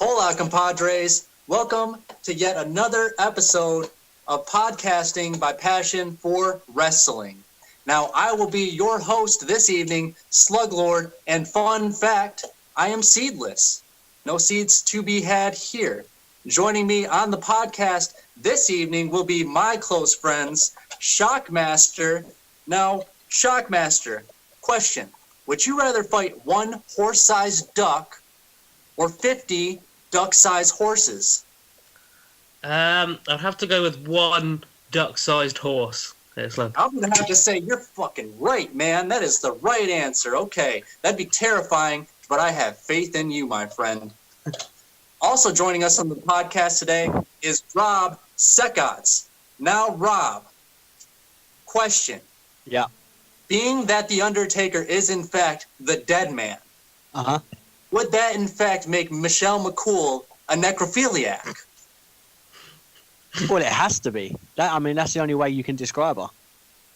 Hola, compadres. Welcome to yet another episode of Podcasting by Passion for Wrestling. Now, I will be your host this evening, Sluglord, and fun fact, I am seedless. No seeds to be had here. Joining me on the podcast this evening will be my close friends, Shockmaster. Now, Shockmaster, question. Would you rather fight one horse-sized duck or 50 duck-sized horses? I'd have to go with one duck-sized horse. I'm going to have to say, you're fucking right, man. That is the right answer. Okay, that'd be terrifying, but I have faith in you, my friend. Also joining us on the podcast today is Rob Sekotz. Now, Rob, question. Yeah. Being that The Undertaker is, in fact, the dead man, would that, in fact, make Michelle McCool a necrophiliac? Well, it has to be. That's the only way you can describe her.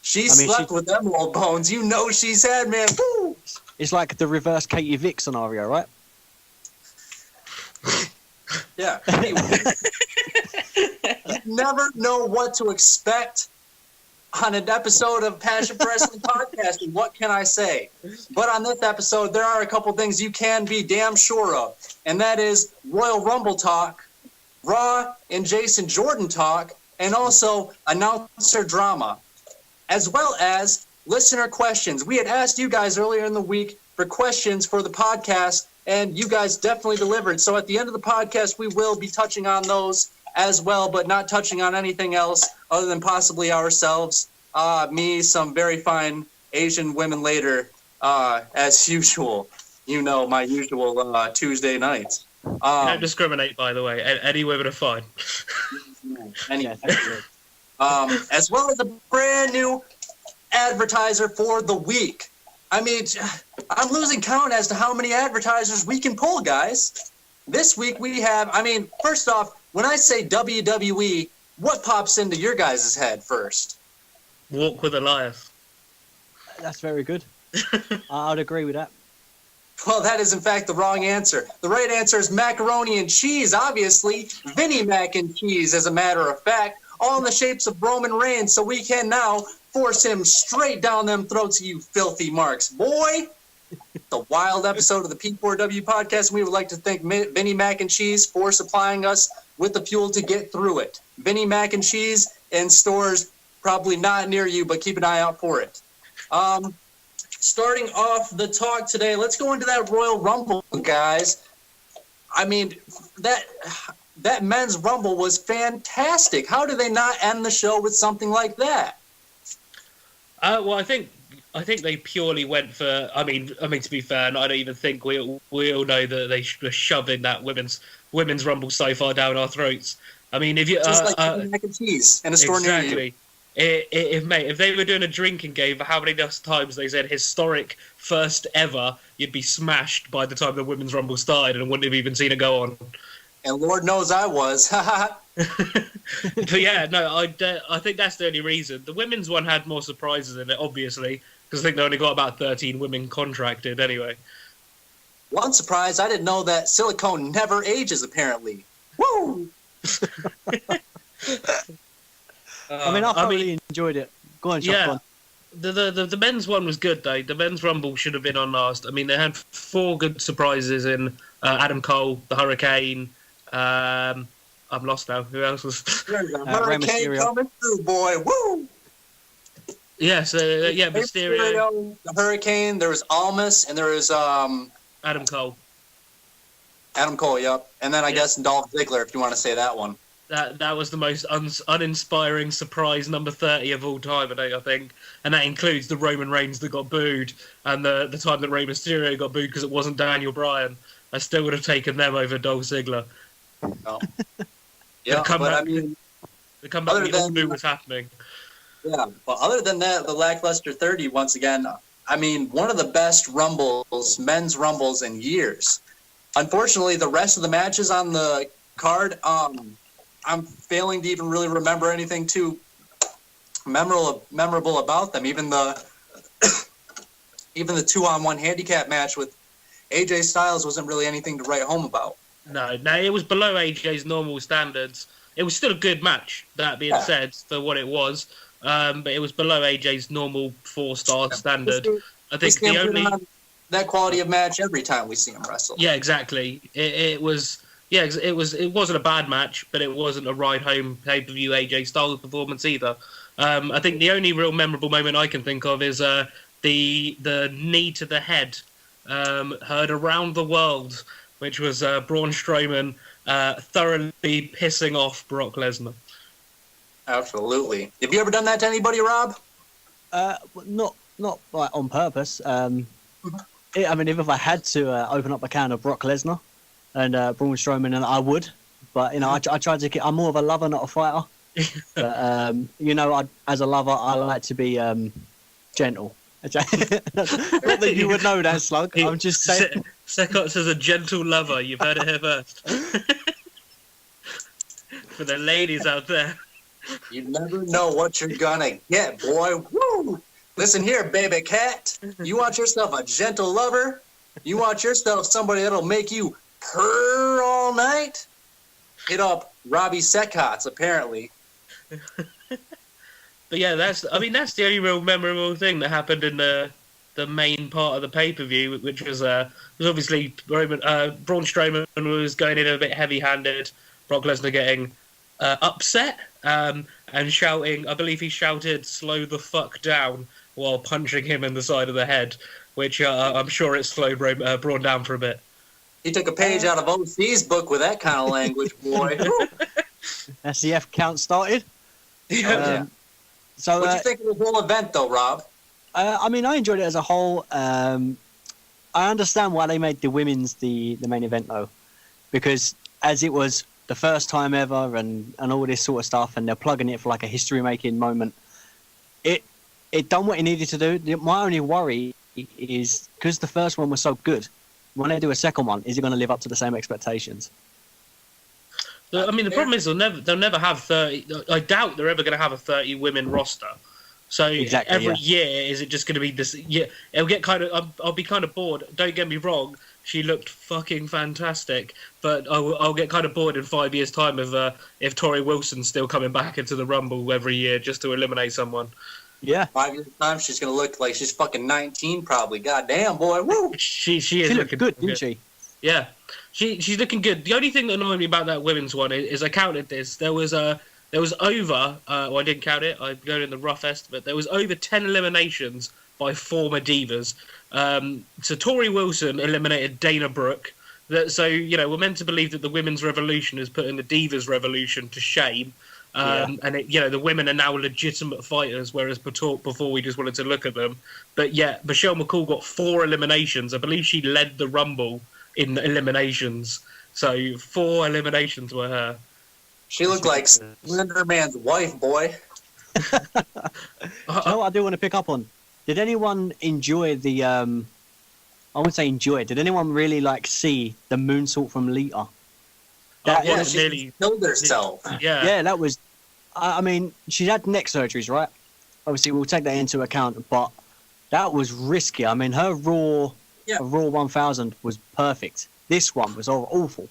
She slept with them old bones. You know she's had, man. Woo! It's like the reverse Katie Vick scenario, right? Yeah. Anyway. You never know what to expect on an episode of Passion for Wrestling Podcasting. What can I say? But on this episode, there are a couple things you can be damn sure of, and that is Royal Rumble talk, Raw and Jason Jordan talk, and also announcer drama, as well as listener questions. We had asked you guys earlier in the week for questions for the podcast, and you guys definitely delivered. So at the end of the podcast, we will be touching on those as well, but not touching on anything else other than possibly ourselves, me, some very fine Asian women later, as usual. You know, my usual Tuesday nights. Don't discriminate, by the way. Any women are fine. As well as a brand new advertiser for the week. I mean, I'm losing count as to how many advertisers we can pull, guys. This week we have, first off, when I say WWE, what pops into your guys' head first? Walk with Elias. That's very good. I'd agree with that. Well, that is in fact the wrong answer. The right answer is macaroni and cheese, obviously. Vinnie Mac and cheese, as a matter of fact. All in the shapes of Roman Reigns, so we can now force him straight down them throats, you filthy marks. Boy, the wild episode of the P4W podcast, and we would like to thank Vinnie Mac and Cheese for supplying us with the fuel to get through it. Vinnie Mac and Cheese in stores probably not near you, but keep an eye out for it. Starting off the talk today, let's go into that Royal Rumble, guys. I mean, that men's Rumble was fantastic. How do they not end the show with something like that? Well, I think they purely went for. I mean, to be fair, and I don't even think we all know that they were shoving that women's Rumble so far down our throats. I mean, if you just like mac and cheese and a store near you. If they were doing a drinking game, for how many times they said historic first ever, you'd be smashed by the time the women's Rumble started and wouldn't have even seen it go on. And Lord knows I was. But yeah, no, I think that's the only reason. The women's one had more surprises in it, obviously, because I think they only got about 13 women contracted anyway. One surprise, I didn't know that silicone never ages, apparently. Woo! I really enjoyed it. Go on, yeah. Go on. The men's one was good, though. The men's Rumble should have been on last. I mean, they had 4 good surprises in Adam Cole, the Hurricane. I'm lost now. Who else was? Hurricane coming through, boy. Woo! Yeah, Mysterio. The Hurricane. There was Almas, and there was Adam Cole. Adam Cole, yep. And then I guess Dolph Ziggler, if you want to say that one. That was the most uninspiring surprise number 30 of all time, I think. And that includes the Roman Reigns that got booed and the time that Rey Mysterio got booed because it wasn't Daniel Bryan. I still would have taken them over Dolph Ziggler. Oh. Yeah, the comeback we all knew was happening. Yeah, but other than that, the lackluster 30, once again, I mean, one of the best men's Rumbles in years. Unfortunately, the rest of the matches on the card, I'm failing to even really remember anything too memorable about them. Even the 2-on-1 handicap match with AJ Styles wasn't really anything to write home about. No, it was below AJ's normal standards. It was still a good match, that being said, for what it was. But it was below AJ's normal 4-star standard. I think the only that quality of match every time we see him wrestle. Yeah, exactly. It wasn't a bad match, but it wasn't a ride home pay-per-view AJ Styles performance either. I think the only real memorable moment I can think of is the knee to the head heard around the world, which was Braun Strowman thoroughly pissing off Brock Lesnar. Absolutely. Have you ever done that to anybody, Rob? Not like on purpose. If I had to open up a can of Brock Lesnar and Braun Strowman, and I would, but I try to get. I'm more of a lover, not a fighter. But as a lover, I like to be gentle. Not that you would know that, Slug. I'm just saying. Sekots is a gentle lover. You've heard it here first. For the ladies out there. You never know what you're gonna get, boy. Woo! Listen here, baby cat. You want yourself a gentle lover? You want yourself somebody that'll make you purr all night? Hit up Robbie Sekots, apparently. But yeah, that's the only real memorable thing that happened in the main part of the pay-per-view, which was obviously Braun Strowman was going in a bit heavy-handed, Brock Lesnar getting upset and shouting, I believe he shouted, "Slow the fuck down," while punching him in the side of the head, which I'm sure it slowed Braun down for a bit. He took a page out of OC's book with that kind of language, boy. That's the F count started. Yeah. So, what'd you think of the whole event, though, Rob? I enjoyed it as a whole. I understand why they made the women's the main event, though, because as it was the first time ever and all this sort of stuff, and they're plugging it for like a history-making moment, it done what it needed to do. My only worry is, because the first one was so good, when they do a second one, is it going to live up to the same expectations? The problem is they'll never have 30. I doubt they're ever going to have a 30 women roster. So every year, is it just going to be this? Yeah, it'll get kind of. I'll be kind of bored. Don't get me wrong. She looked fucking fantastic, but I'll get kind of bored in 5 years' time if Tori Wilson's still coming back into the Rumble every year just to eliminate someone. Yeah. 5 years' time, she's going to look like she's fucking 19 probably. God damn, boy. Woo! She is she looking good, didn't she? Yeah. She's looking good. The only thing that annoyed me about that women's one is I counted this. There was over, well, I didn't count it. I go in the rough estimate. There was over 10 eliminations by former divas. So Tori Wilson eliminated Dana Brooke. So, we're meant to believe that the women's revolution is putting the divas revolution to shame. And the women are now legitimate fighters, whereas before we just wanted to look at them. But yeah, Michelle McCool got 4 eliminations. I believe she led the Rumble in eliminations. So 4 eliminations were her. She looked like Slender Man's wife, boy. Do you know what I do want to pick up on? Did anyone enjoy the I wouldn't say enjoy. Did anyone really see the moonsault from Lita? She nearly killed herself. Yeah, that was. I mean, she's had neck surgeries, right? Obviously, we'll take that into account, but that was risky. I mean, her Raw 1000 was perfect. This one was awful.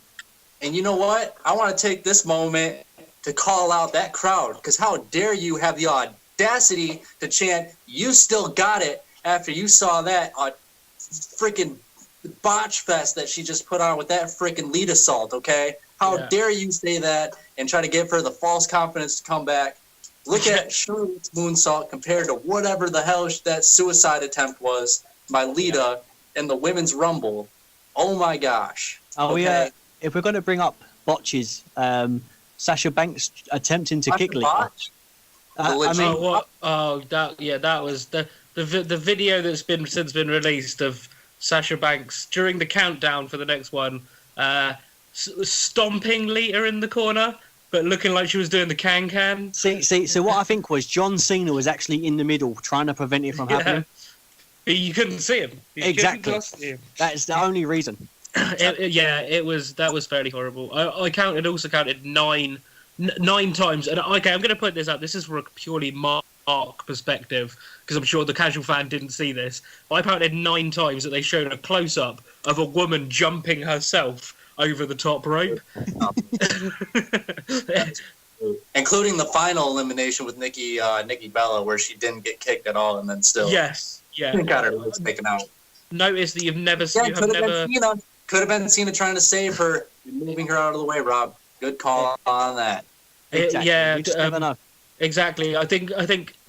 And you know what? I want to take this moment to call out that crowd, because how dare you have the audacity to chant, "You still got it," after you saw that freaking botch fest that she just put on with that freaking lead assault, okay? How dare you say that and try to give her the false confidence to come back? Look at Charlotte's moonsault compared to whatever the hell that suicide attempt was by Lita in the Women's Rumble. Oh my gosh. Oh, okay. If we're going to bring up botches, Sasha Banks attempting to kick Lita. That was the video that's since been released of Sasha Banks during the countdown for the next one, stomping Lita in the corner, but looking like she was doing the can. So what I think was John Cena was actually in the middle trying to prevent it from happening. You couldn't see him. Exactly. That is the only reason. That was fairly horrible. I also counted nine times, and okay, I'm going to put this out. This is from a purely Mark perspective, because I'm sure the casual fan didn't see this. I counted 9 times that they showed a close-up of a woman jumping herself over the top rope. Including the final elimination with Nikki Bella, where she didn't get kicked at all, and then still Yes, yeah. got her legs taken out. Notice that Could have been Cena trying to save her, moving her out of the way. Rob, good call on that. Exactly. Yeah, You just never know. exactly. I think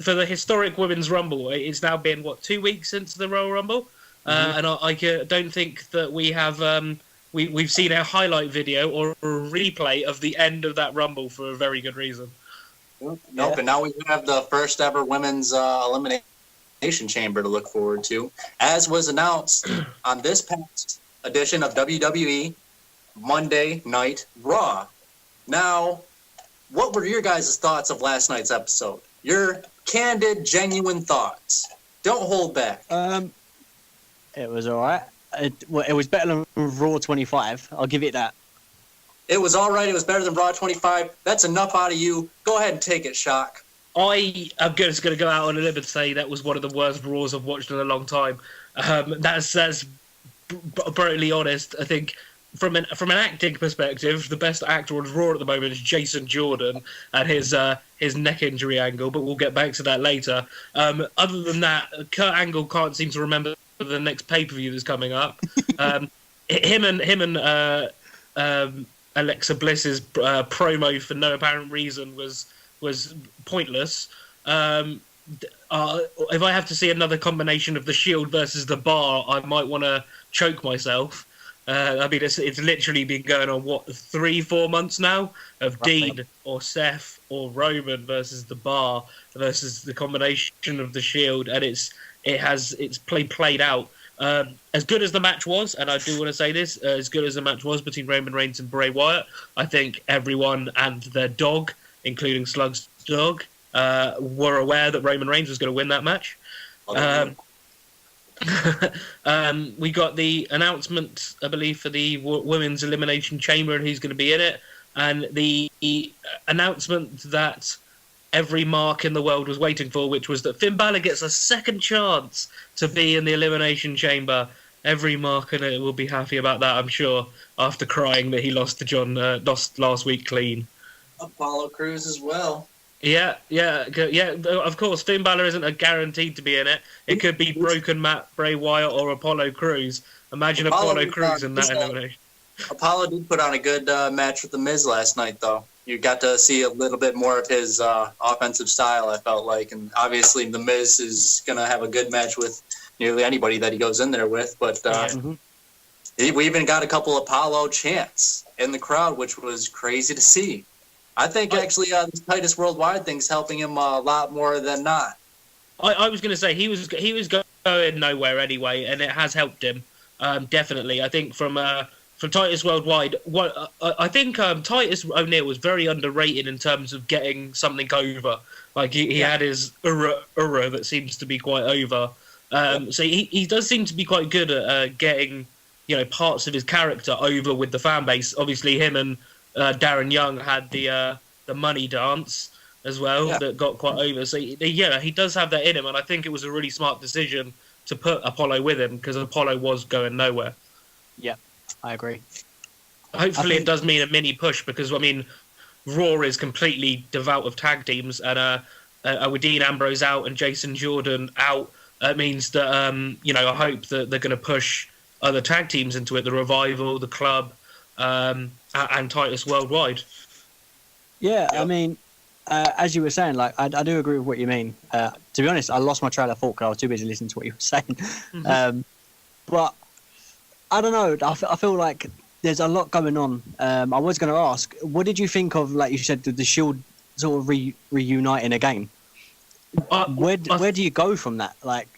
for the historic Women's Rumble, it's now been 2 weeks since the Royal Rumble, and I don't think that we have we've seen a highlight video or a replay of the end of that Rumble for a very good reason. Nope, and now we have the first ever women's elimination chamber to look forward to, as was announced on this past edition of WWE Monday Night Raw. Now, what were your guys' thoughts of last night's episode? Your candid, genuine thoughts. Don't hold back. It was all right. It was better than Raw 25. I'll give it that. It was all right. It was better than Raw 25. That's enough out of you. Go ahead and take it, Shock. I am just going to go out on a limb and say that was one of the worst Raws I've watched in a long time. That's brutally honest. I think from an acting perspective, the best actor on Raw at the moment is Jason Jordan and his neck injury angle, but we'll get back to that later. Other than that, Kurt Angle can't seem to remember the next pay-per-view that's coming up. Him and Alexa Bliss's promo for no apparent reason was pointless. If I have to see another combination of the Shield versus the Bar, I might want to choke myself. I mean, it's literally been going on 3-4 months now of Roughly. Dean or Seth or Roman versus the Bar versus the combination of the Shield, and it's played out. As good as the match was, and I do want to say this, as good as the match was between Roman Reigns and Bray Wyatt, I think everyone and their dog, including Slug's dog, were aware that Roman Reigns was going to win that match. We got the announcement, I believe, for the Women's Elimination Chamber and who's going to be in it, and the announcement that every mark in the world was waiting for, which was that Finn Balor gets a second chance to be in the Elimination Chamber. Every mark in it will be happy about that, I'm sure, after crying that he lost last week clean. Apollo Crews as well. Yeah. Of course, Finn Balor isn't guaranteed to be in it. It could be Broken Matt, Bray Wyatt, or Apollo Crews. Imagine Apollo Crews in that elimination. Apollo did put on a good match with The Miz last night, though. You got to see a little bit more of his offensive style, I felt like. And obviously, The Miz is going to have a good match with nearly anybody that he goes in there with. But we even got a couple Apollo chants in the crowd, which was crazy to see. I think actually this Titus Worldwide thing's helping him a lot more than not. I was going to say he was going nowhere anyway, and it has helped him definitely. I think from Titus Worldwide, I think Titus O'Neil was very underrated in terms of getting something over. Like he had his ura that seems to be quite over. So he does seem to be quite good at getting parts of his character over with the fan base. Obviously, him and Darren Young had the money dance as well that got quite over. So he does have that in him, and I think it was a really smart decision to put Apollo with him because Apollo was going nowhere. Yeah, I agree. Hopefully, it does mean a mini push because I mean, Raw is completely devout of tag teams, and with Dean Ambrose out and Jason Jordan out, it means that I hope that they're going to push other tag teams into it: the Revival, the Club. And Titus Worldwide. Yeah. I mean, as you were saying, like I do agree with what you mean. To be honest, I lost my trail of thought because I was too busy listening to what you were saying. Mm-hmm. But I don't know. I feel like there's a lot going on. I was going to ask, what did you think of, like you said, the Shield sort of reuniting again? Where do you go from that? Like,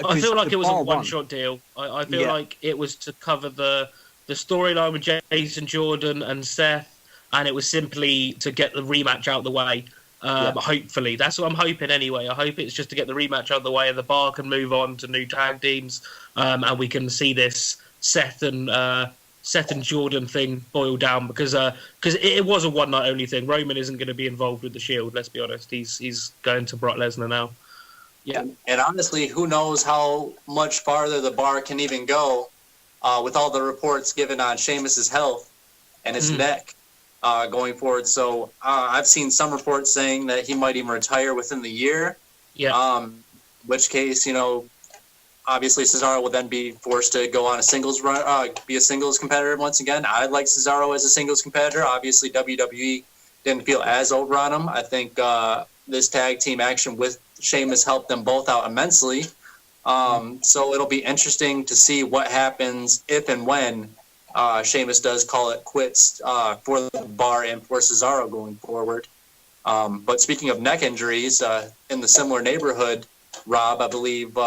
I feel like it was a one-shot deal. I feel like it was to cover the storyline with Jason Jordan and Seth, and it was simply to get the rematch out of the way. Hopefully, that's what I'm hoping anyway. I hope it's just to get the rematch out of the way, and the Bar can move on to new tag teams, and we can see this Seth and Jordan thing boil down because it was a one night only thing. Roman isn't going to be involved with the Shield. Let's be honest. He's going to Brock Lesnar now. Yeah, and honestly, who knows how much farther the Bar can even go. With all the reports given on Sheamus's health, and his neck going forward. So I've seen some reports saying that he might even retire within the year. Yeah. In which case, obviously Cesaro will then be forced to go on a singles run, be a singles competitor once again. I like Cesaro as a singles competitor. Obviously, WWE didn't feel as over on him. I think this tag team action with Sheamus helped them both out immensely. So it'll be interesting to see what happens if and when Sheamus does call it quits for the Bar and for Cesaro going forward. But speaking of neck injuries, in the similar neighborhood, Rob, I believe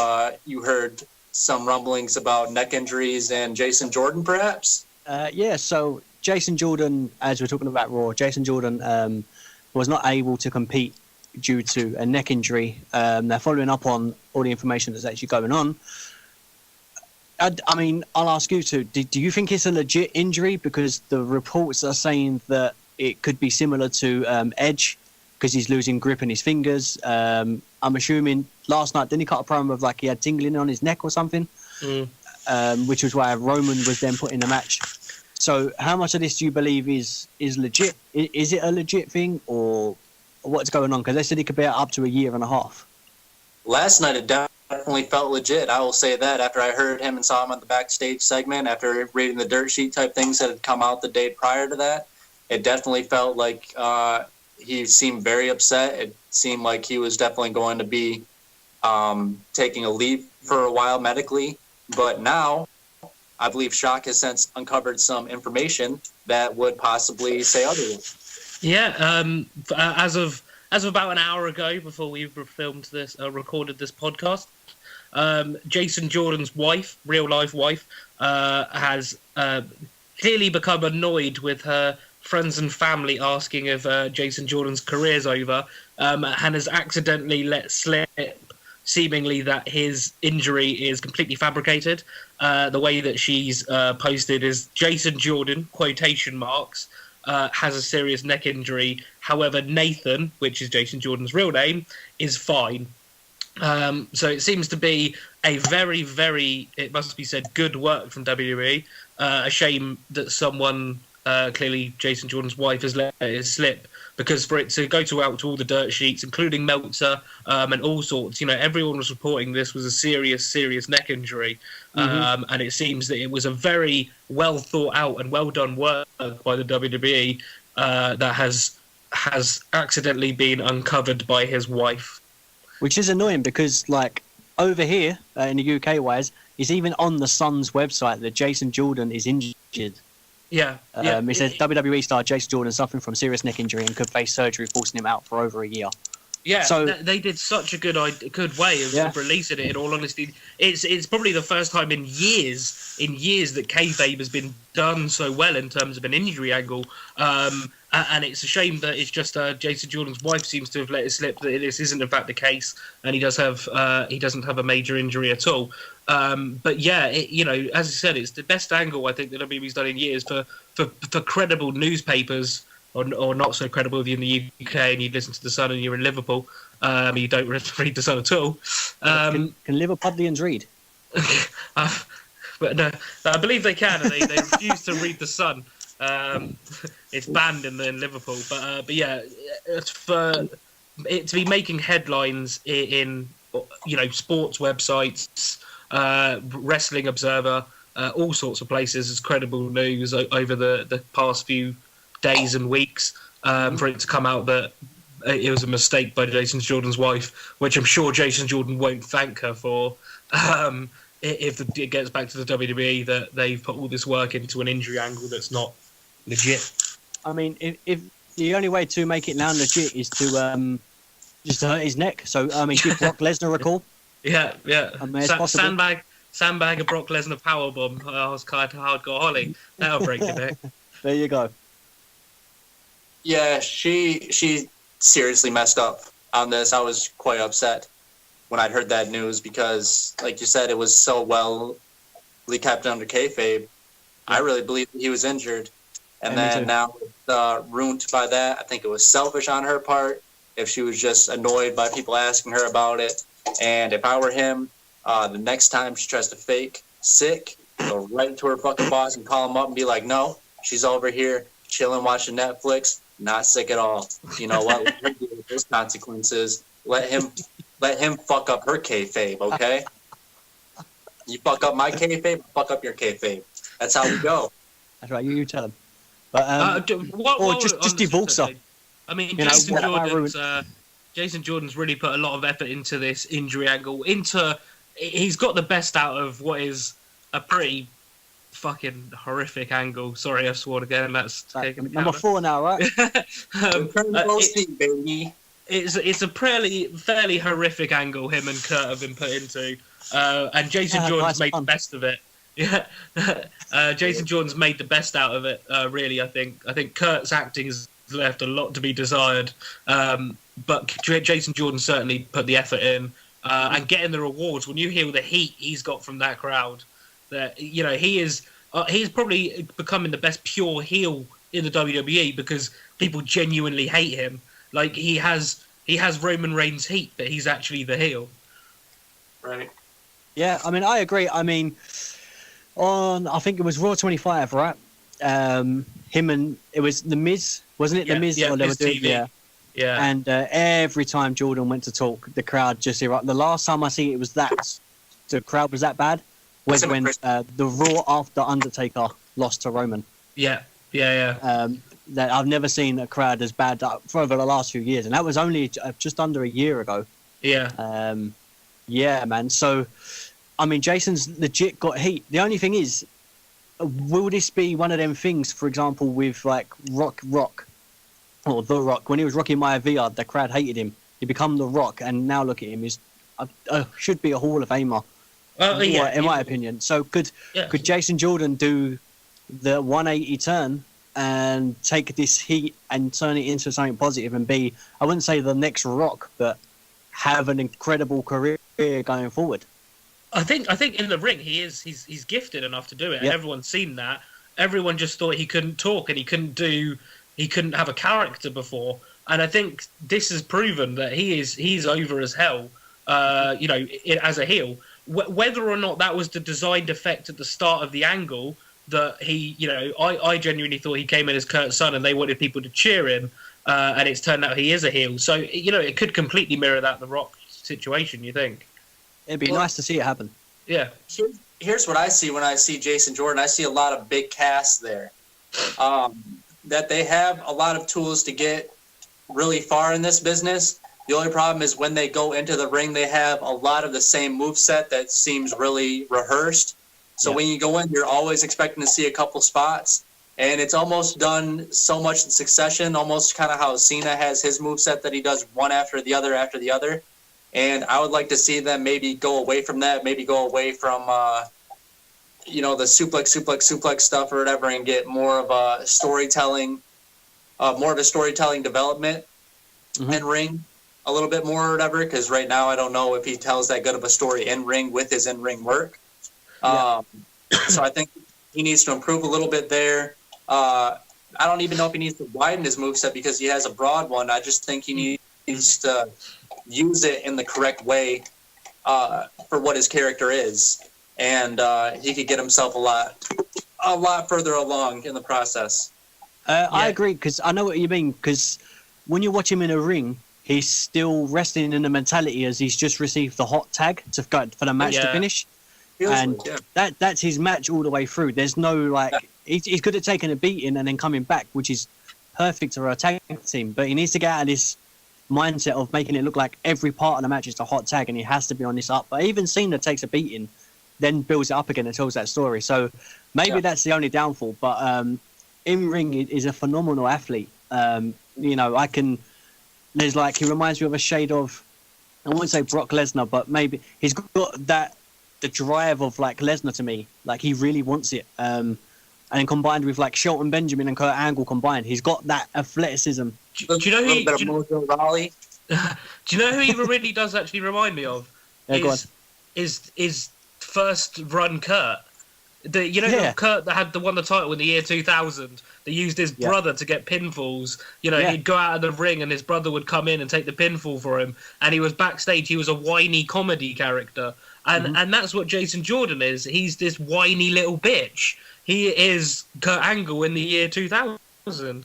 you heard some rumblings about neck injuries and Jason Jordan, perhaps? Yeah, so Jason Jordan, as we're talking about Raw, Jason Jordan was not able to compete due to a neck injury. They're following up on all the information that's actually going on. I mean, I'll ask you two, do you think it's a legit injury? Because the reports are saying that it could be similar to Edge, because he's losing grip in his fingers. I'm assuming last night, didn't he cut a promo of like he had tingling on his neck or something? Which was why Roman was then put in the match. So how much of this do you believe is legit? Is it a legit thing, or what's going on? Because they said it could be up to a year and a half. Last night it definitely felt legit. I will say that after I heard him and saw him on the backstage segment, after reading the dirt sheet type things that had come out the day prior to that, it definitely felt like he seemed very upset. It seemed like he was definitely going to be taking a leave for a while medically. But now, I believe Shock has since uncovered some information that would possibly say otherwise. Yeah, as of about an hour ago, before we filmed this, recorded this podcast, Jason Jordan's wife, real life wife, has clearly become annoyed with her friends and family asking if Jason Jordan's career's over, and has accidentally let slip, seemingly, that his injury is completely fabricated. The way that she's posted is Jason Jordan, quotation marks, has a serious neck injury. However, Nathan, which is Jason Jordan's real name, is fine. So it seems to be a very, very, it must be said, good work from WWE. A shame that someone, clearly Jason Jordan's wife, has let it slip, because for it to go out to all the dirt sheets, including Meltzer and all sorts, everyone was reporting this was a serious neck injury. And it seems that it was a very well thought out and well done work by the WWE that has accidentally been uncovered by his wife. Which is annoying because, like, over here in the UK wise, it's even on the Sun's website that Jason Jordan is injured. Yeah. It says WWE star Jason Jordan suffering from serious neck injury and could face surgery, forcing him out for over a year. Yeah, so they did such a good way of releasing it. In all honesty, it's probably the first time in years that kayfabe has been done so well in terms of an injury angle. And it's a shame that it's just Jason Jordan's wife seems to have let it slip that this isn't in fact the case, and he doesn't have a major injury at all. But yeah, as I said, it's the best angle I think that WWE's done in years for credible newspapers. Or not so credible if you're in the UK and you listen to The Sun and you're in Liverpool. You don't read The Sun at all. Can Liverpudlians read? But no, I believe they can, and they refuse to read The Sun. It's banned in Liverpool. But yeah, for it to be making headlines in sports websites, Wrestling Observer, all sorts of places as credible news over the past few days and weeks, for it to come out that it was a mistake by Jason Jordan's wife, which I'm sure Jason Jordan won't thank her for, if it gets back to the WWE that they've put all this work into an injury angle that's not legit. I mean, if the only way to make it now legit is to just hurt his neck, so give Brock Lesnar a call. Yeah. I mean, it's possible. Sandbag a Brock Lesnar powerbomb. I was kind of hardcore Holly. That'll break your neck. There you go. Yeah, she seriously messed up on this. I was quite upset when I'd heard that news because, like you said, it was so well kept under kayfabe. Yeah. I really believed he was injured. And then now ruined by that. I think it was selfish on her part if she was just annoyed by people asking her about it. And if I were him, the next time she tries to fake sick, go right to her fucking boss and call him up and be like, no, She's over here chilling, watching Netflix. Not sick at all. You know what? Let her deal with those consequences. Let him fuck up her kayfabe, okay? You fuck up my kayfabe, fuck up your kayfabe. That's how we go. That's right. You tell him. But just divorce her. I mean, You know, Jason Jordan's really put a lot of effort into this injury angle. He's got the best out of what is a pretty fucking horrific angle. Sorry, I swore again. That's number 4 now, right? Baby. It's a fairly horrific angle him and Kurt have been put into, and Jason Jordan's made the best of it. Yeah, Jason Jordan's made the best out of it. Really, I think Kurt's acting has left a lot to be desired, but Jason Jordan certainly put the effort in, and getting the rewards. When you hear the heat he's got from that crowd, that he's probably becoming the best pure heel in the WWE because people genuinely hate him. Like he has Roman Reigns heat, but he's actually the heel. Right. Yeah, I mean, I agree. I mean, I think it was Raw 25, right? Him and it was The Miz, wasn't it? The Miz, yeah, they were doing, TV. Yeah. And every time Jordan went to talk, the crowd just erupted. The last time I see it was the crowd was that bad. Was when the Raw after Undertaker lost to Roman. Yeah. That I've never seen a crowd as bad for over the last few years, and that was only just under a year ago. Yeah. Yeah, man. So, I mean, Jason's legit got heat. The only thing is, will this be one of them things, for example, with like Rock, or The Rock, when he was Rocky Maivia, the crowd hated him. He become The Rock, and now look at him, he's should be a Hall of Famer. In my opinion. So could Jason Jordan do the 180 turn and take this heat and turn it into something positive and be, I wouldn't say the next Rock, but have an incredible career going forward? I think in the ring he's gifted enough to do it, and everyone's seen that. Everyone just thought he couldn't talk and he couldn't have a character before, and I think this has proven that he's over as hell. As a heel. Whether or not that was the designed effect at the start of the angle that I genuinely thought he came in as Kurt's son and they wanted people to cheer him, and it's turned out he is a heel. So, it could completely mirror that The Rock situation, you think? It'd be nice to see it happen. Yeah. Here's what I see when I see Jason Jordan. I see a lot of big casts there. That they have a lot of tools to get really far in this business. The only problem is when they go into the ring, they have a lot of the same moveset that seems really rehearsed. So when you go in, you're always expecting to see a couple spots. And it's almost done so much in succession, almost kind of how Cena has his moveset that he does one after the other. And I would like to see them maybe go away from that, maybe go away from, the suplex stuff or whatever, and get more of a storytelling development in ring. A little bit more or whatever, because right now I don't know if he tells that good of a story in ring with his in-ring work. So I think he needs to improve a little bit there. I don't even know if he needs to widen his moveset because he has a broad one. I just think he needs to use it in the correct way for what his character is, and he could get himself a lot further along in the process. I agree, because I know what you mean, because when you watch him in a ring, he's still resting in the mentality as he's just received the hot tag to go for the match to finish. And that's his match all the way through. There's no, he's good at taking a beating and then coming back, which is perfect for a tag team. But he needs to get out of this mindset of making it look like every part of the match is a hot tag and he has to be on this up. But even Cena takes a beating, then builds it up again and tells that story. So maybe that's the only downfall. But in-ring is a phenomenal athlete. He reminds me of a shade of, I wouldn't say Brock Lesnar, but maybe he's got the drive of Lesnar to me. He really wants it. And then combined with Shelton Benjamin and Kurt Angle combined, he's got that athleticism. Do you know who he really does actually remind me of? Is first run Kurt. Kurt that had won the title in the year 2000. They used his brother to get pinfalls. He'd go out of the ring and his brother would come in and take the pinfall for him. And he was backstage. He was a whiny comedy character. And that's what Jason Jordan is. He's this whiny little bitch. he is Kurt Angle in the year 2000. And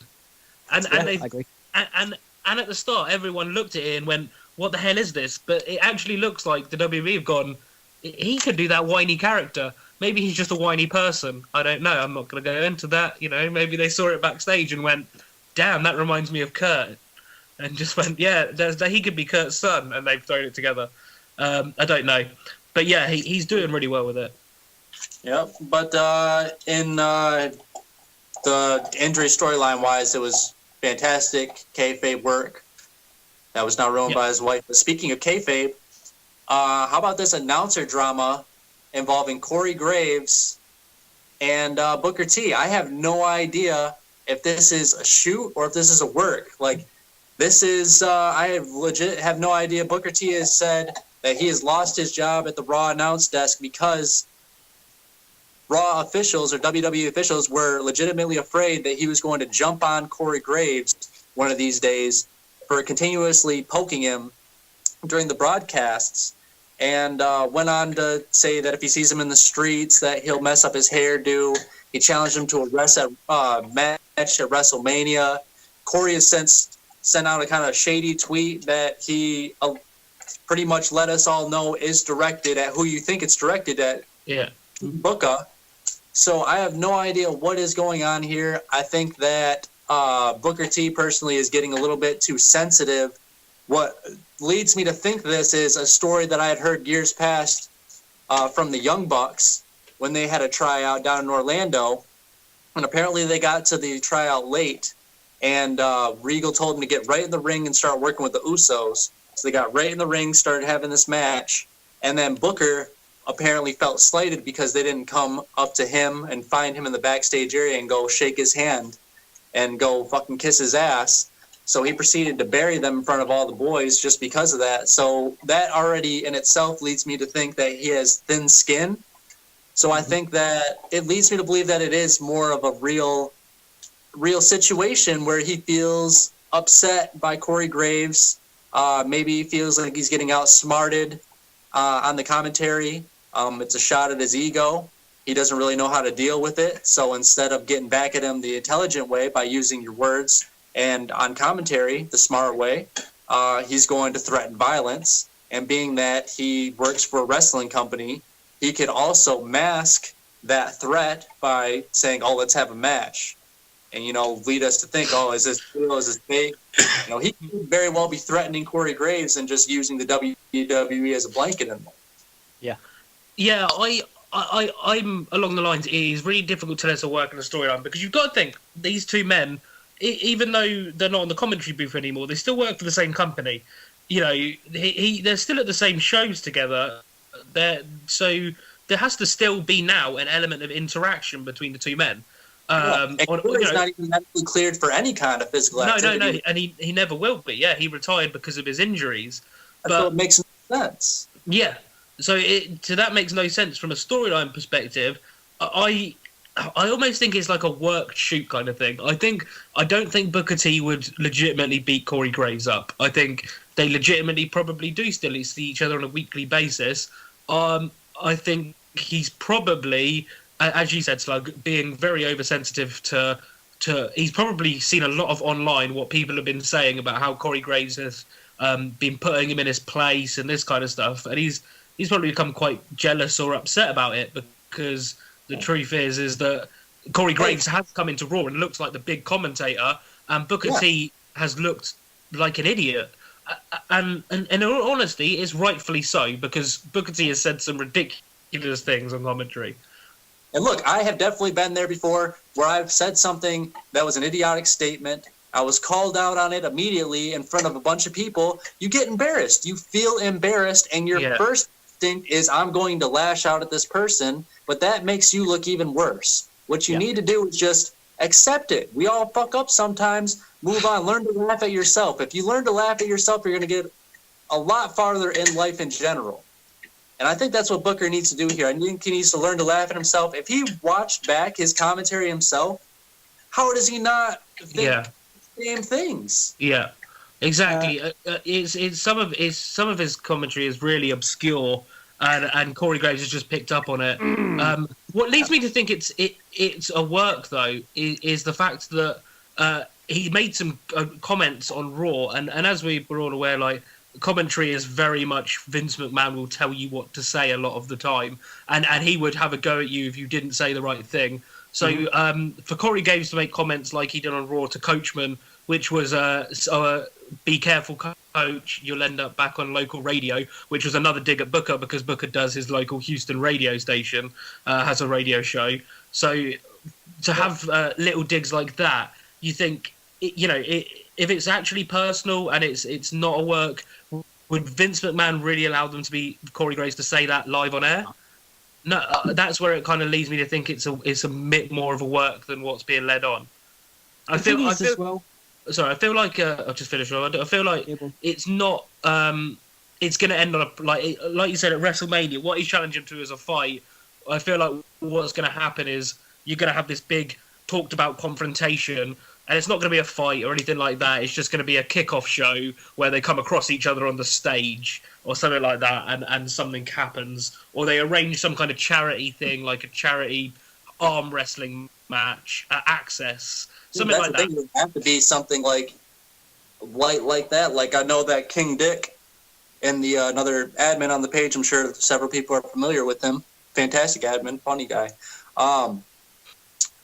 Yeah, and they I agree. and at the start, everyone looked at it and went, "What the hell is this?" But it actually looks like the WWE have gone, he could do that whiny character. Maybe he's just a whiny person. I don't know. I'm not going to go into that. You know, maybe they saw it backstage and went, "Damn, that reminds me of Kurt," and just went, "Yeah, he could be Kurt's son," and they've thrown it together. I don't know, but yeah, he's doing really well with it. Yep. But in the injury storyline wise, it was fantastic kayfabe work. That was not ruined by his wife. But speaking of kayfabe, how about this announcer drama involving Corey Graves and Booker T? I have no idea if this is a shoot or if this is a work. Like, this is, I legit have no idea. Booker T has said that he has lost his job at the Raw announce desk because Raw officials or WWE officials were legitimately afraid that he was going to jump on Corey Graves one of these days for continuously poking him during the broadcasts, and went on to say that if he sees him in the streets that he'll mess up his hairdo. He challenged him to a match at WrestleMania. Corey has since sent out a kind of shady tweet that he pretty much let us all know is directed at who you think it's directed at. Yeah. Booker. So I have no idea what is going on here. I think that Booker T personally is getting a little bit too sensitive. What leads me to think this is a story that I had heard years past from the Young Bucks when they had a tryout down in Orlando. And apparently they got to the tryout late, and Regal told them to get right in the ring and start working with the Usos. So they got right in the ring, started having this match, and then Booker apparently felt slighted because they didn't come up to him and find him in the backstage area and go shake his hand and go fucking kiss his ass. So he proceeded to bury them in front of all the boys just because of that. So that already in itself leads me to think that he has thin skin. So I think that it leads me to believe that it is more of a real situation where he feels upset by Corey Graves. Maybe he feels like he's getting outsmarted on the commentary. It's a shot at his ego. He doesn't really know how to deal with it. So instead of getting back at him the intelligent way by using your words and on commentary the smart way, he's going to threaten violence. And being that he works for a wrestling company, he could also mask that threat by saying, "Oh, let's have a match," and lead us to think, "Oh, is this real? Is this fake?" He could very well be threatening Corey Graves and just using the WWE as a blanket in there. Yeah, I'm along the lines. It is really difficult to let us work in a storyline because you've got to think these two men, even though they're not on the commentary booth anymore, they still work for the same company. They're still at the same shows together. So there has to still be now an element of interaction between the two men. Corey's not even medically cleared for any kind of physical activity. No, and he never will be. Yeah, he retired because of his injuries. So it makes no sense. Yeah. So that makes no sense from a storyline perspective. I almost think it's like a worked shoot kind of thing. I don't think Booker T would legitimately beat Corey Graves up. I think they legitimately probably do still see each other on a weekly basis. I think he's probably, as you said, Slug, being very oversensitive to. He's probably seen a lot of online what people have been saying about how Corey Graves has been putting him in his place and this kind of stuff, and he's probably become quite jealous or upset about it because the truth is that Corey Graves has come into Raw and looks like the big commentator, and Booker T has looked like an idiot. And in all honesty, it's rightfully so because Booker T has said some ridiculous things on commentary. And look, I have definitely been there before where I've said something that was an idiotic statement. I was called out on it immediately in front of a bunch of people. You get embarrassed. You feel embarrassed, and your first instinct is, I'm going to lash out at this person, but that makes you look even worse. What you need to do is just accept it. We all fuck up sometimes. Move on. Learn to laugh at yourself. If you learn to laugh at yourself, you're going to get a lot farther in life in general. And I think that's what Booker needs to do here. I think he needs to learn to laugh at himself. If he watched back his commentary himself, how does he not think the same things? Yeah, exactly. It's some of his commentary is really obscure and Corey Graves has just picked up on it. What leads me to think it's a work though is the fact that he made some comments on Raw, and as we were all aware, like commentary is very much Vince McMahon will tell you what to say a lot of the time, and he would have a go at you if you didn't say the right thing. So for Corey Graves to make comments like he did on Raw to Coachman, which was be careful, coach, you'll end up back on local radio, which was another dig at Booker because Booker does his local Houston radio station, has a radio show. So to have little digs like that, you think, if it's actually personal and it's not a work, would Vince McMahon really allow them to be Corey Graves to say that live on air? No, that's where it kind of leads me to think it's a bit more of a work than what's being led on. I feel like I'll just finish. I feel like it's not. It's going to end on like you said at WrestleMania. What he's challenging to is a fight. I feel like what's going to happen is you're going to have this big talked about confrontation. And it's not going to be a fight or anything like that. It's just going to be a kickoff show where they come across each other on the stage or something like that, and something happens. Or they arrange some kind of charity thing, like a charity arm wrestling match at Access. Something like that. It would have to be something like that. Like I know that King Dick and the another admin on the page, I'm sure several people are familiar with him. Fantastic admin, funny guy.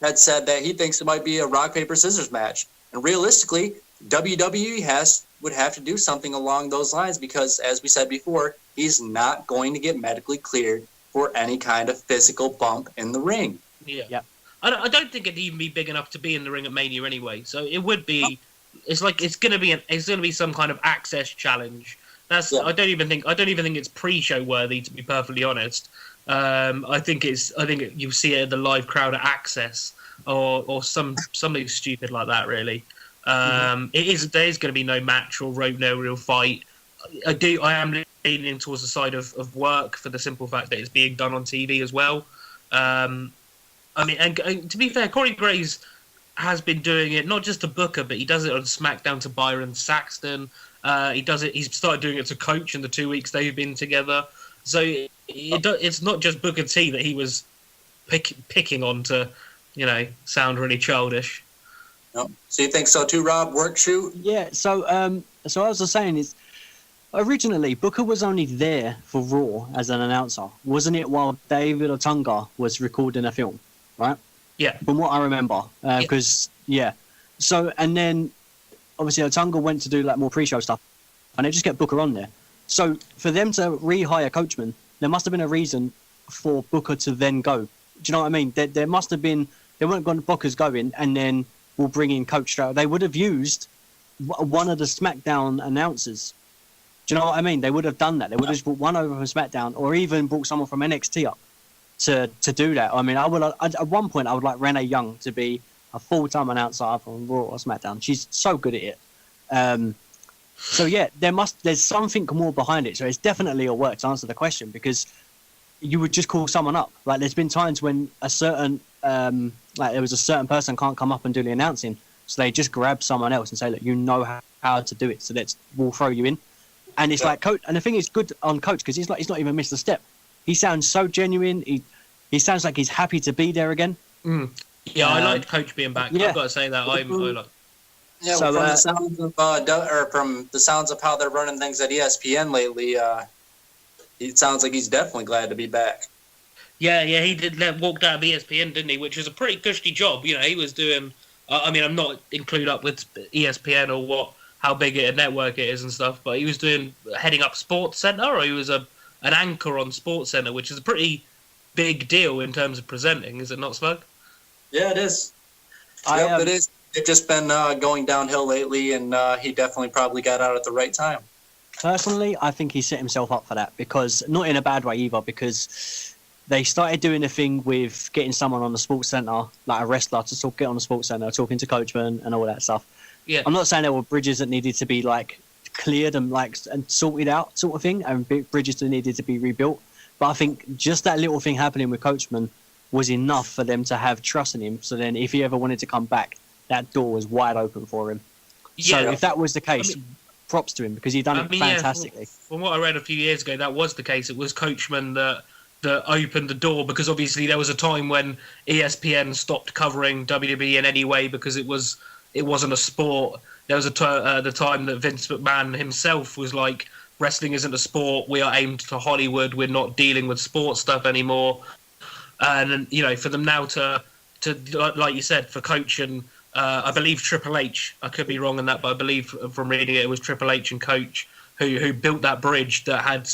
Had said that he thinks it might be a rock, paper, scissors match. And realistically, WWE would have to do something along those lines because, as we said before, he's not going to get medically cleared for any kind of physical bump in the ring. Yeah. I don't think it'd even be big enough to be in the ring at Mania anyway. So it would be. It's going to be some kind of Access challenge. I don't even think it's pre-show worthy, to be perfectly honest. I think you see it in the live crowd at Access or something stupid like that. Really, there is going to be no match or no real fight. I am leaning towards the side of work for the simple fact that it's being done on TV as well. And to be fair, Corey Graves has been doing it not just to Booker, but he does it on SmackDown to Byron Saxton. He's started doing it to Coach in the 2 weeks they've been together. So it's not just Booker T that he was picking on to, sound really childish. No. So you think so too, Rob? Work shoot? Yeah. So I was saying is, originally Booker was only there for Raw as an announcer, wasn't it? While David Otunga was recording a film, right? Yeah. From what I remember, because So and then obviously Otunga went to do like more pre-show stuff, and they just get Booker on there. So for them to rehire Coachman, there must have been a reason for Booker to then go. Do you know what I mean? There must have been. They weren't going. Booker's going, and then we'll bring in Coach Stroud. They would have used one of the SmackDown announcers. Do you know what I mean? They would have done that. They would have just brought one over from SmackDown, or even brought someone from NXT up to do that. I mean, at one point I would like Renee Young to be a full-time announcer from Raw or SmackDown. She's so good at it. So yeah, there's something more behind it. So it's definitely a work to answer the question, because you would just call someone up. Like there's been times when a certain there was a certain person can't come up and do the announcing, so they just grab someone else and say, look, you know how to do it, so we'll throw you in. And it's like Coach, and the thing is good on Coach because he's not even missed a step. He sounds so genuine. He sounds like he's happy to be there again. Yeah, I like Coach being back. Yeah. I've got to say that I like. Yeah, so, from the sounds of how they're running things at ESPN lately, it sounds like he's definitely glad to be back. Yeah, he did walked out of ESPN, didn't he? Which was a pretty cushy job. He was doing. I'm not included up with ESPN or how big a network it is and stuff, but he was heading up Sports Center, or he was an anchor on Sports Center, which is a pretty big deal in terms of presenting, is it not, Smug? Yeah, it is. It is. It's just been going downhill lately, and he definitely probably got out at the right time. Personally, I think he set himself up for that, because not in a bad way either, because they started doing a thing with getting someone on the Sports Center, like a wrestler, to get on the Sports Center, talking to Coachman and all that stuff. Yeah. I'm not saying there were bridges that needed to be like cleared and sorted out, sort of thing, and bridges that needed to be rebuilt. But I think just that little thing happening with Coachman was enough for them to have trust in him. So then, if he ever wanted to come back, that door was wide open for him. Yeah. So if that was the case, props to him because he done it fantastically. From what I read a few years ago, that was the case. It was Coachman that opened the door, because obviously there was a time when ESPN stopped covering WWE in any way because it wasn't a sport. There was the time that Vince McMahon himself was like, wrestling isn't a sport. We are aimed to Hollywood. We're not dealing with sports stuff anymore. And for them now to like you said, for Coach and I believe Triple H. I could be wrong on that, but I believe from reading it was Triple H and Coach who built that bridge that had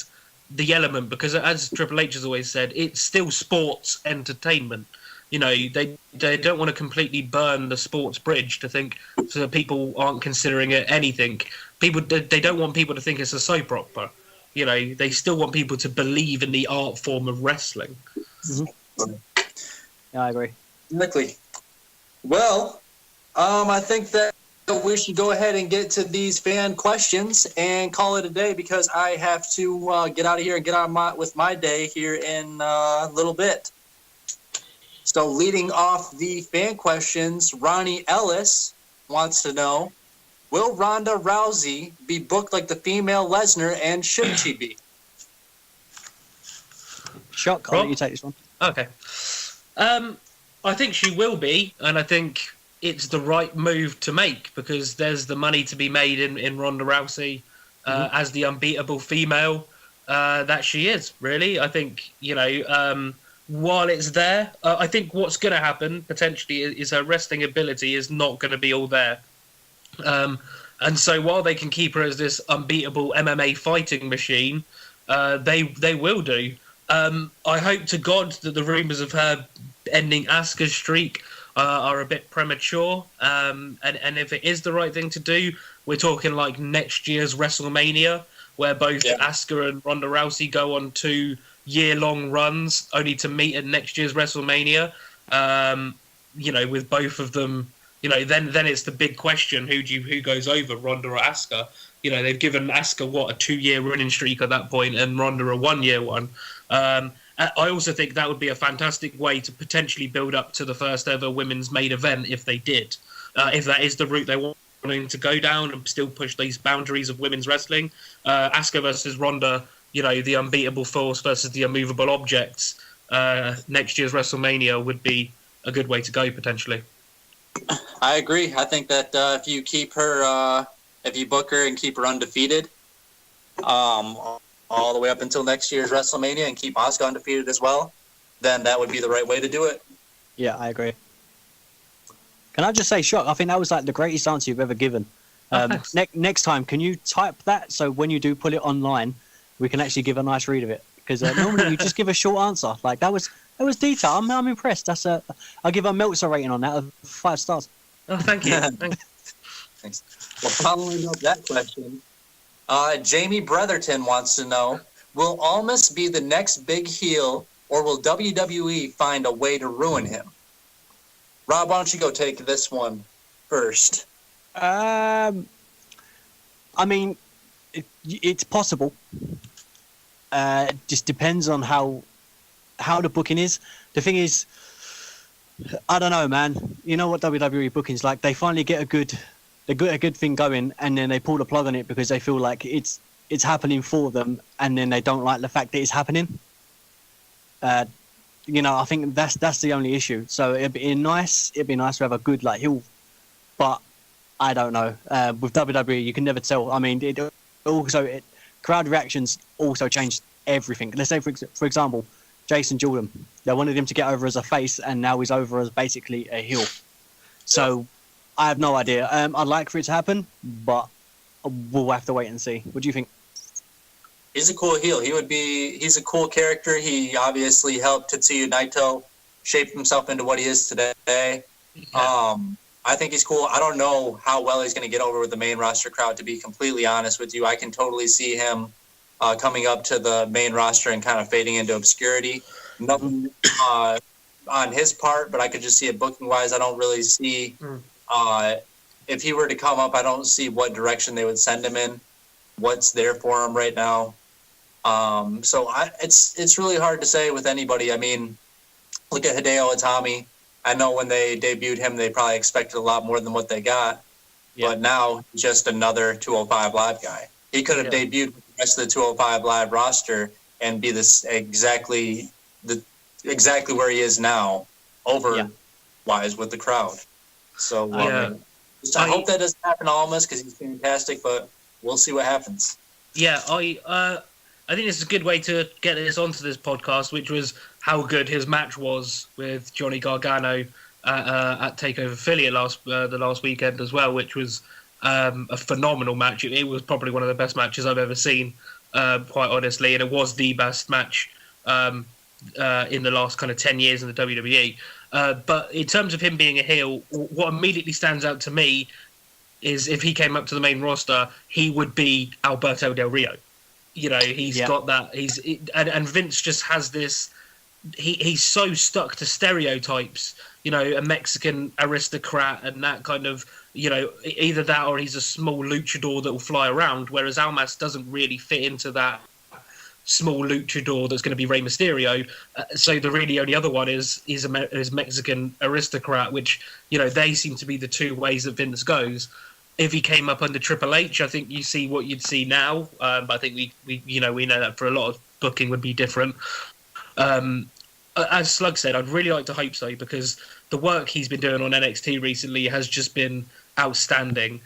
the element, because as Triple H has always said, it's still sports entertainment. They don't want to completely burn the sports bridge to think so that people aren't considering it anything. They don't want people to think it's a soap opera. They still want people to believe in the art form of wrestling. Mm-hmm. Yeah, I agree. Exactly. Well, I think that we should go ahead and get to these fan questions and call it a day, because I have to get out of here and get on with my day here in a little bit. So leading off the fan questions, Ronnie Ellis wants to know, will Ronda Rousey be booked like the female Lesnar, and should she be? Shock, I'll let you take this one. Okay. I think she will be, and I think it's the right move to make, because there's the money to be made in Ronda Rousey as the unbeatable female that she is, really. I think, while it's there, I think what's going to happen, potentially, is her wrestling ability is not going to be all there. And so while they can keep her as this unbeatable MMA fighting machine, they will do. I hope to God that the rumours of her ending Asuka's streak are a bit premature. And if it is the right thing to do, we're talking like next year's WrestleMania, where both Asuka and Ronda Rousey go on 2 year-long runs, only to meet at next year's WrestleMania. With both of them, then it's the big question: who goes over, Ronda or Asuka? They've given Asuka a 2-year running streak at that point, and Ronda a 1-year one. I also think that would be a fantastic way to potentially build up to the first ever women's main event if they did. If that is the route they want to go down and still push these boundaries of women's wrestling. Asuka versus Ronda, the unbeatable force versus the immovable objects. Next year's WrestleMania would be a good way to go, potentially. I agree. I think that if you keep her, if you book her and keep her undefeated, all the way up until next year's WrestleMania, and keep Asuka undefeated as well, then that would be the right way to do it. Yeah, I agree. Can I just say, Shock, I think that was like the greatest answer you've ever given. Next time, can you type that so when you do put it online, we can actually give a nice read of it? Because normally you just give a short answer. Like that was detailed. I'm impressed. I'll give a Meltzer rating on that of 5 stars. Oh, thank you. Thanks. Well, following up that question, Jamie Bretherton wants to know, will Almas be the next big heel, or will WWE find a way to ruin him? Rob, why don't you go take this one first? I mean, it's possible. It just depends on how the booking is. The thing is, I don't know, man. You know what WWE booking's like? They finally get a good thing going, and then they pull the plug on it because they feel like it's happening for them, and then they don't like the fact that it's happening. I think that's the only issue. So it'd be nice to have a good heel, but I don't know. With WWE, you can never tell. I mean, crowd reactions also changed everything. Let's say, for example, Jason Jordan. They wanted him to get over as a face, and now he's over as basically a heel. So I have no idea. I'd like for it to happen, but we'll have to wait and see. What do you think? He's a cool heel. He's a cool character. He obviously helped Tetsuya Naito shape himself into what he is today. Yeah. I think he's cool. I don't know how well he's going to get over with the main roster crowd, to be completely honest with you. I can totally see him coming up to the main roster and kind of fading into obscurity. Nothing on his part, but I could just see it booking-wise. I don't really see if he were to come up, I don't see what direction they would send him in, what's there for him right now. So it's really hard to say with anybody. I mean, look at Hideo Itami. I know when they debuted him, they probably expected a lot more than what they got. but now he's just another 205 Live guy. He could have debuted with the rest of the 205 Live roster and be this exactly where he is now, wise with the crowd. So I hope that doesn't happen to Almas because he's fantastic, but we'll see what happens. Yeah, I think this is a good way to get this onto this podcast, which was how good his match was with Johnny Gargano at TakeOver Philly the last weekend as well, which was a phenomenal match. It was probably one of the best matches I've ever seen, quite honestly, and it was the best match in the last kind of 10 years in the WWE. But in terms of him being a heel, what immediately stands out to me is if he came up to the main roster, he would be Alberto Del Rio. You know, he's got that. And Vince just has this. He's so stuck to stereotypes. You know, a Mexican aristocrat and that kind of. You know, either that or he's a small luchador that will fly around. Whereas Almas doesn't really fit into that small luchador that's going to be Rey Mysterio. So the really only other one is Mexican aristocrat, which, you know, they seem to be the two ways that Vince goes. If he came up under Triple H, I think you see what you'd see now. But I think we know that for a lot of booking would be different. As Slug said, I'd really like to hope so, because the work he's been doing on NXT recently has just been outstanding.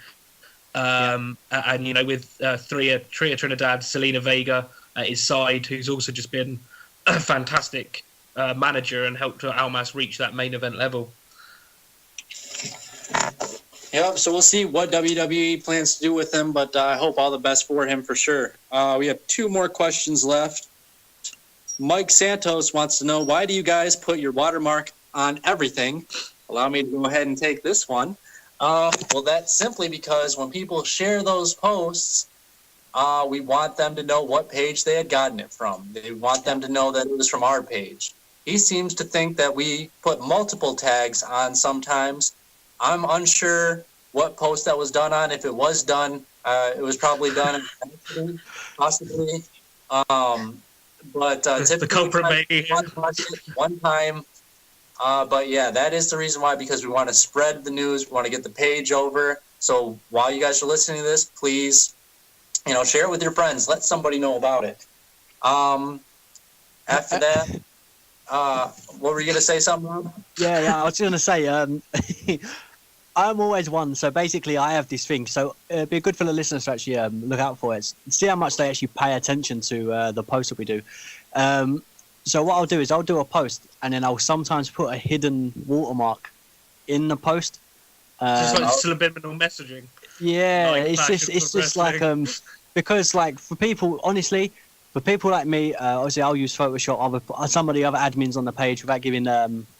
And, you know, with Tria Trinidad, Selena Vega at his side, who's also just been a fantastic manager and helped Almas reach that main event level. Yeah, so we'll see what WWE plans to do with him, but I hope all the best for him for sure. We have 2 more questions left. Mike Santos wants to know, why do you guys put your watermark on everything? Allow me to go ahead and take this one. Well, that's simply because when people share those posts, we want them to know what page they had gotten it from. They want them to know that it was from our page. He seems to think that we put multiple tags on sometimes. I'm unsure what post that was done on. If it was done, it was probably done possibly. But typically the culprit maybe one time. But yeah, that is the reason why, because we want to spread the news. We want to get the page over. So while you guys are listening to this, please, you know, share it with your friends. Let somebody know about it. After that, what were you going to say, something, Rob? Yeah, I was going to say, I'm always one. So basically, I have this thing. So it'd be good for the listeners to actually look out for it. See how much they actually pay attention to the posts that we do. So what I'll do is I'll do a post, and then I'll sometimes put a hidden watermark in the post. Just like subliminal messaging. Yeah, like it's just like because like for people, honestly, for people like me, obviously I'll use Photoshop. Some of the other admins on the page, without giving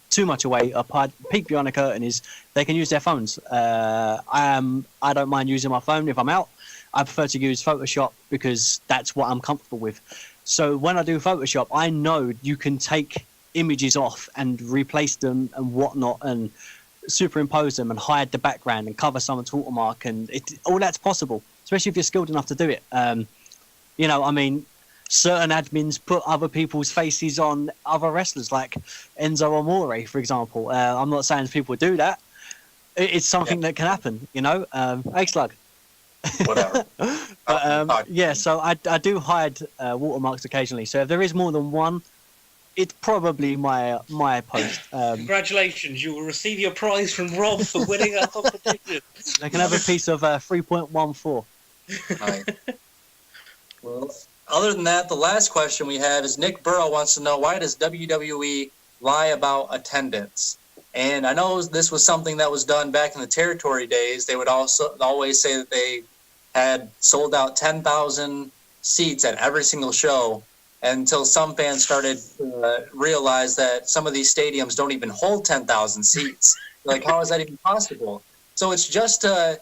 too much away, a peek behind the curtain is they can use their phones. I don't mind using my phone if I'm out. I prefer to use Photoshop because that's what I'm comfortable with. So when I do Photoshop, I know you can take images off and replace them and whatnot, and superimpose them and hide the background and cover someone's watermark, and all that's possible, especially if you're skilled enough to do it. You know, I mean, certain admins put other people's faces on other wrestlers, like Enzo Amore, for example. I'm not saying people do that. It's something that can happen, you know. Hey, Slug. Whatever. But, yeah, so I do hide watermarks occasionally. So if there is more than one, it's probably my post. Congratulations, you will receive your prize from Rob for winning our competition. They can have a piece of 3.14. Right. Well, other than that, the last question we have is Nick Burrow wants to know, why does WWE lie about attendance? And I know this was something that was done back in the territory days. They would also always say that they had sold out 10,000 seats at every single show, until some fans started to realize that some of these stadiums don't even hold 10,000 seats. Like, how is that even possible? So it's just to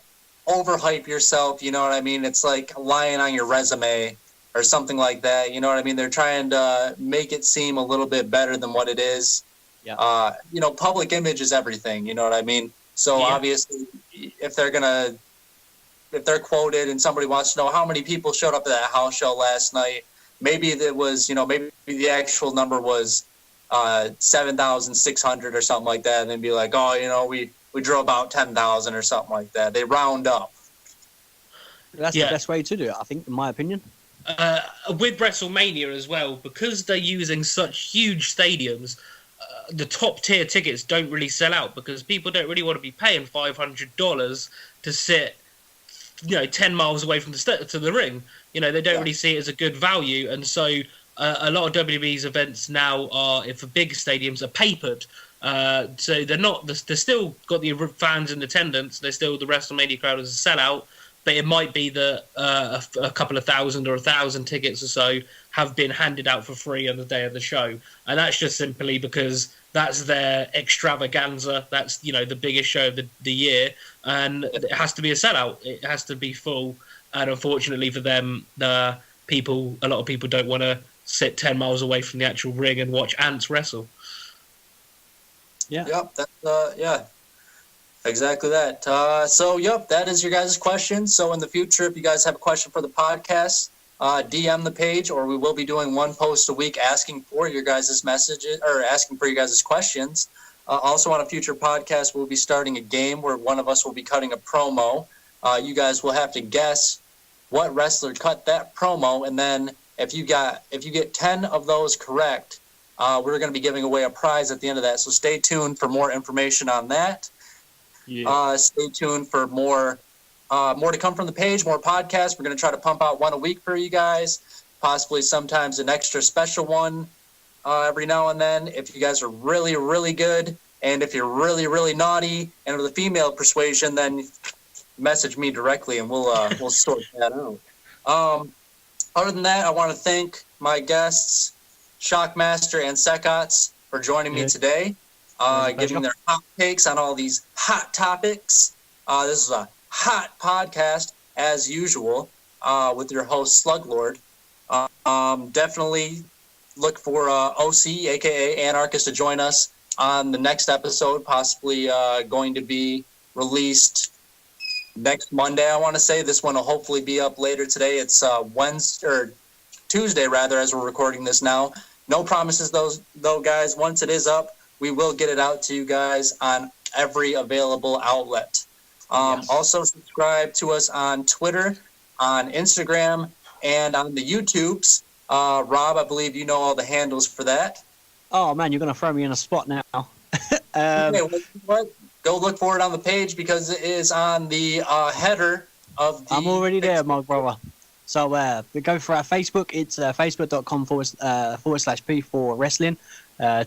overhype yourself, you know what I mean? It's like lying on your resume or something like that, you know what I mean? They're trying to make it seem a little bit better than what it is. Yeah. You know, public image is everything, you know what I mean? So obviously, if they're quoted and somebody wants to know how many people showed up at that house show last night, maybe it was, you know, maybe the actual number was 7,600 or something like that, and then be like, oh, you know, we we draw about 10,000 or something like that. They round up. That's the best way to do it, I think, in my opinion. With WrestleMania as well, because they're using such huge stadiums, the top tier tickets don't really sell out because people don't really want to be paying $500 to sit, 10 miles away from the ring. They don't really see it as a good value, and so a lot of WWE's events now are, for big stadiums, are papered. So they're still got the fans in attendance. They're still the WrestleMania crowd as a sellout. But it might be that a couple of thousand or 1,000 tickets or so have been handed out for free on the day of the show. And that's just simply because that's their extravaganza. That's, the biggest show of the year. And it has to be a sellout. It has to be full. And unfortunately for them, a lot of people don't want to sit 10 miles away from the actual ring and watch ants wrestle. Yeah. Yep. That's, exactly that. That is your guys' question. So in the future, if you guys have a question for the podcast, DM the page, or we will be doing one post a week asking for your guys' messages or asking for your guys' questions. Also on a future podcast, we'll be starting a game where one of us will be cutting a promo. You guys will have to guess what wrestler cut that promo, and then if you get 10 of those correct, we're going to be giving away a prize at the end of that. So stay tuned for more information on that. Yeah. Stay tuned for more to come from the page, more podcasts. We're going to try to pump out one a week for you guys, possibly sometimes an extra special one every now and then. If you guys are really, really good, and if you're really, really naughty and of the female persuasion, then message me directly and we'll sort that out. Other than that, I want to thank my guests, Shockmaster and Sekots, for joining me today. Giving their hot takes on all these hot topics. This is a hot podcast, as usual, with your host, Sluglord. Definitely look for OC, a.k.a. Anarchist, to join us on the next episode, possibly going to be released next Monday, I want to say. This one will hopefully be up later today. It's Wednesday, or Tuesday, rather, as we're recording this now. No promises, though, guys. Once it is up, we will get it out to you guys on every available outlet. Also, subscribe to us on Twitter, on Instagram, and on the YouTubes. Rob, I believe you know all the handles for that. Oh, man, you're going to throw me in a spot now. Okay, what? Go look for it on the page because it is on the header of the... I'm already there, my brother. So we go for our Facebook. It's facebook.com/P4 Wrestling.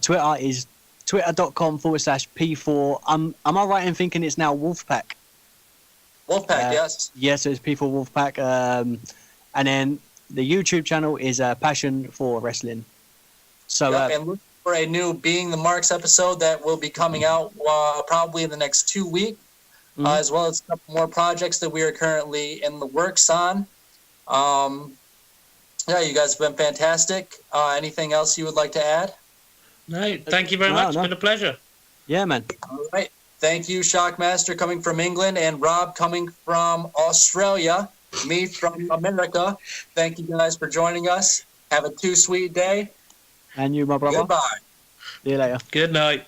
Twitter is twitter.com/P4. Am I right in thinking it's now Wolfpack? Wolfpack, yes. Yes, it's P4 Wolfpack. And then the YouTube channel is Passion for Wrestling. So, and look for a new Being the Marks episode that will be coming out probably in the next 2 weeks, as well as a couple more projects that we are currently in the works on. You guys have been fantastic. Anything else you would like to add? No, thank you very much. It's been a pleasure. Yeah, man. All right. Thank you, Shockmaster, coming from England, and Rob coming from Australia, me from America. Thank you guys for joining us. Have a too sweet day. And you, my brother. Goodbye. See you later. Good night.